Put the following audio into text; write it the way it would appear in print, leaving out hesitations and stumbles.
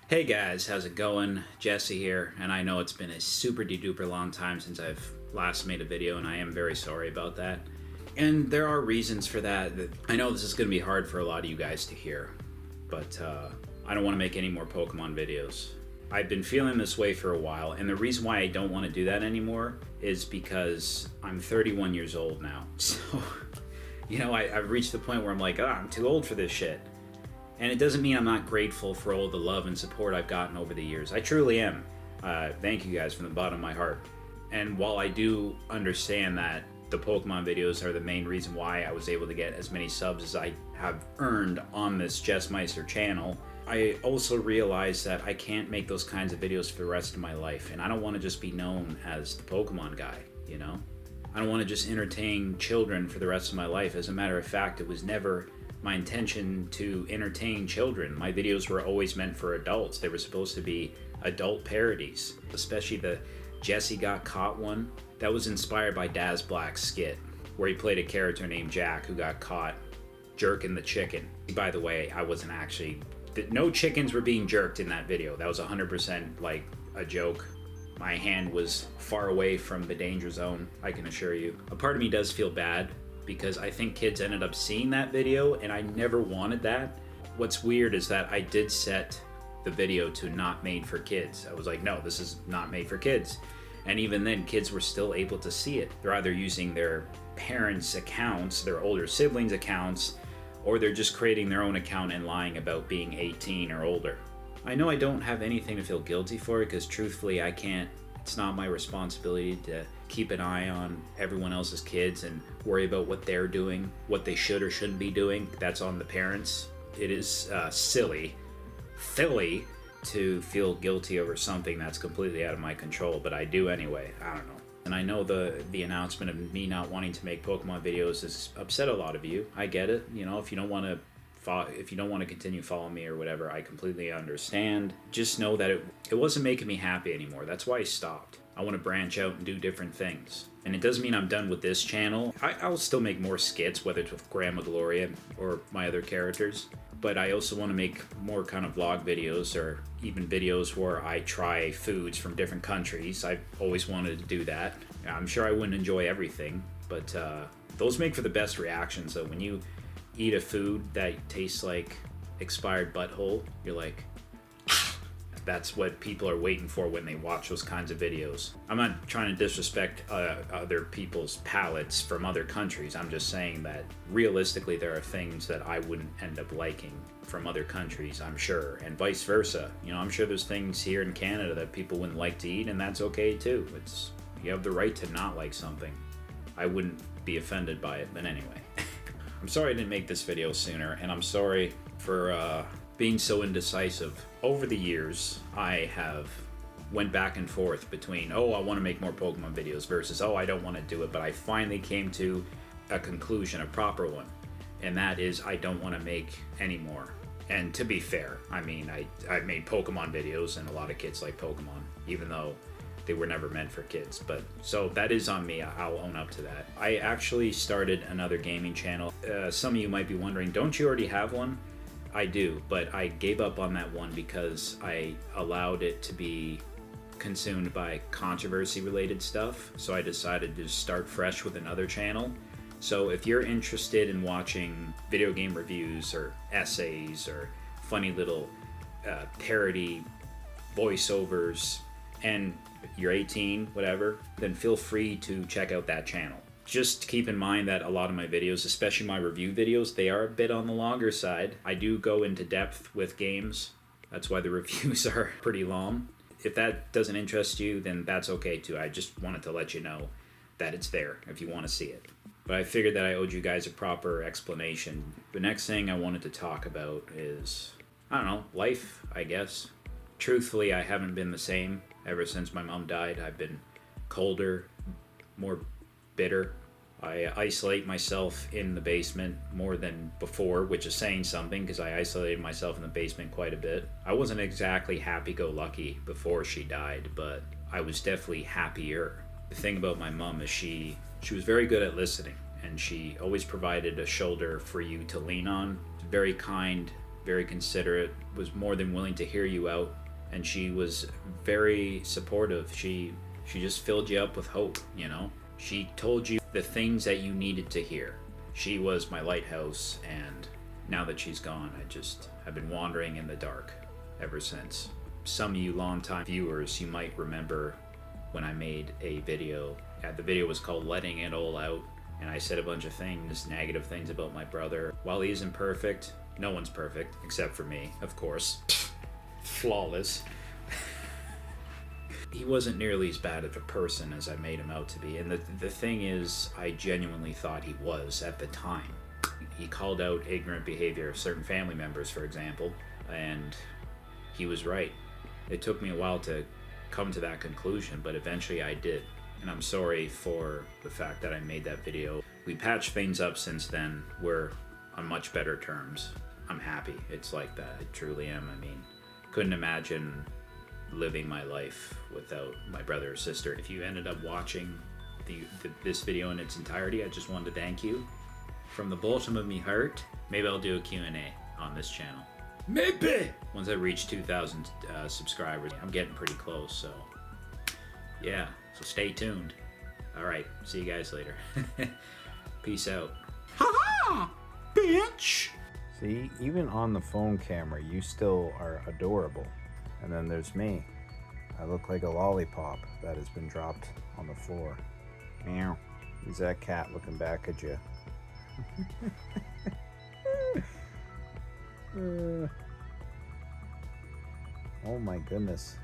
Hey guys, how's it going? Jesse here, and I know it's been a super duper long time since I've last made a video, and I am very sorry about that. And there are reasons for that. I know this is going to be hard for a lot of you guys to hear, but I don't want to make any more Pokemon videos. I've been feeling this way for a while, and the reason why I don't want to do that anymore is because I'm 31 years old now. So, I've reached the point where I'm like, I'm too old for this shit. And it doesn't mean I'm not grateful for all the love and support I've gotten over the years. I truly am. Thank you guys from the bottom of my heart. And while I do understand that the Pokemon videos are the main reason why I was able to get as many subs as I have earned on this Jess Meister channel, I also realize that I can't make those kinds of videos for the rest of my life. And I don't want to just be known as the Pokemon guy, you know? I don't want to just entertain children for the rest of my life. As a matter of fact, it was never my intention to entertain children. My videos were always meant for adults. They were supposed to be adult parodies, especially the Jesse Got Caught one. That was inspired by Daz Black's skit, where he played a character named Jack who got caught jerking the chicken. By the way, I wasn't actually... No chickens were being jerked in that video. That was 100% like a joke. My hand was far away from the danger zone, I can assure you. A part of me does feel bad, because I think kids ended up seeing that video, and I never wanted that. What's weird is that I did set the video to not made for kids. I was like, no, this is not made for kids. And even then, kids were still able to see it. They're either using their parents' accounts, their older siblings' accounts, or they're just creating their own account and lying about being 18 or older. I know I don't have anything to feel guilty for, because truthfully, I can't. It's not my responsibility to keep an eye on everyone else's kids and worry about what they're doing, what they should or shouldn't be doing. That's on the parents. It is silly to feel guilty over something that's completely out of my control, but I do anyway. I don't know. And I know the announcement of me not wanting to make Pokemon videos has upset a lot of you. I get it. If you don't want to continue following me or whatever, I completely understand. Just know that it wasn't making me happy anymore. That's why I stopped. I want to branch out and do different things. And it doesn't mean I'm done with this channel. I'll still make more skits, whether it's with Grandma Gloria or my other characters. But I also want to make more kind of vlog videos, or even videos where I try foods from different countries. I've always wanted to do that. I'm sure I wouldn't enjoy everything, but those make for the best reactions. So when you eat a food that tastes like expired butthole, you're like, that's what people are waiting for when they watch those kinds of videos. I'm not trying to disrespect other people's palates from other countries. I'm just saying that realistically there are things that I wouldn't end up liking from other countries, I'm sure, and vice versa. I'm sure there's things here in Canada that people wouldn't like to eat, and that's okay too. You have the right to not like something. I wouldn't be offended by it, but anyway. I'm sorry I didn't make this video sooner, and I'm sorry for being so indecisive. Over the years, I have went back and forth between, I want to make more Pokemon videos, versus, I don't want to do it, but I finally came to a conclusion, a proper one, and that is I don't want to make any more. And to be fair, I mean, I made Pokemon videos, and a lot of kids like Pokemon, even though they were never meant for kids. But so that is on me. I'll own up to that. I actually started another gaming channel. Some of you might be wondering, don't you already have one? I do, but I gave up on that one because I allowed it to be consumed by controversy related stuff. So I decided to start fresh with another channel. So if you're interested in watching video game reviews or essays or funny little parody voiceovers, and you're 18, whatever, then feel free to check out that channel. Just keep in mind that a lot of my videos, especially my review videos, they are a bit on the longer side. I do go into depth with games. That's why the reviews are pretty long. If that doesn't interest you, then that's okay too. I just wanted to let you know that it's there if you want to see it. But I figured that I owed you guys a proper explanation. The next thing I wanted to talk about is, life, I guess. Truthfully, I haven't been the same ever since my mom died. I've been colder, more bitter. I isolate myself in the basement more than before, which is saying something because I isolated myself in the basement quite a bit. I wasn't exactly happy-go-lucky before she died, but I was definitely happier. The thing about my mom is she was very good at listening, and she always provided a shoulder for you to lean on. Very kind, very considerate, was more than willing to hear you out, and she was very supportive. She just filled you up with hope, you know? She told you the things that you needed to hear. She was my lighthouse, and now that she's gone, I've been wandering in the dark ever since. Some of you longtime viewers, you might remember when I made a video. The video was called Letting It All Out, and I said a bunch of things, negative things about my brother. While he isn't perfect, no one's perfect, except for me, of course. Flawless. He wasn't nearly as bad of a person as I made him out to be, and the thing is, I genuinely thought he was at the time. He called out ignorant behavior of certain family members, for example, and he was right. It took me a while to come to that conclusion, but eventually I did. And I'm sorry for the fact that I made that video. We patched things up since then. We're on much better terms. I'm happy. It's like that. I truly am. I mean, couldn't imagine living my life without my brother or sister. If you ended up watching this video in its entirety, I just wanted to thank you from the bottom of me heart. Maybe I'll do a Q&A on this channel. Maybe! Once I reach 2,000 subscribers. I'm getting pretty close, so yeah. So stay tuned. Alright, see you guys later. Peace out. Ha-ha! Bitch! See, even on the phone camera, you still are adorable. And then there's me. I look like a lollipop that has been dropped on the floor. Meow. Who's that cat looking back at you? Oh my goodness.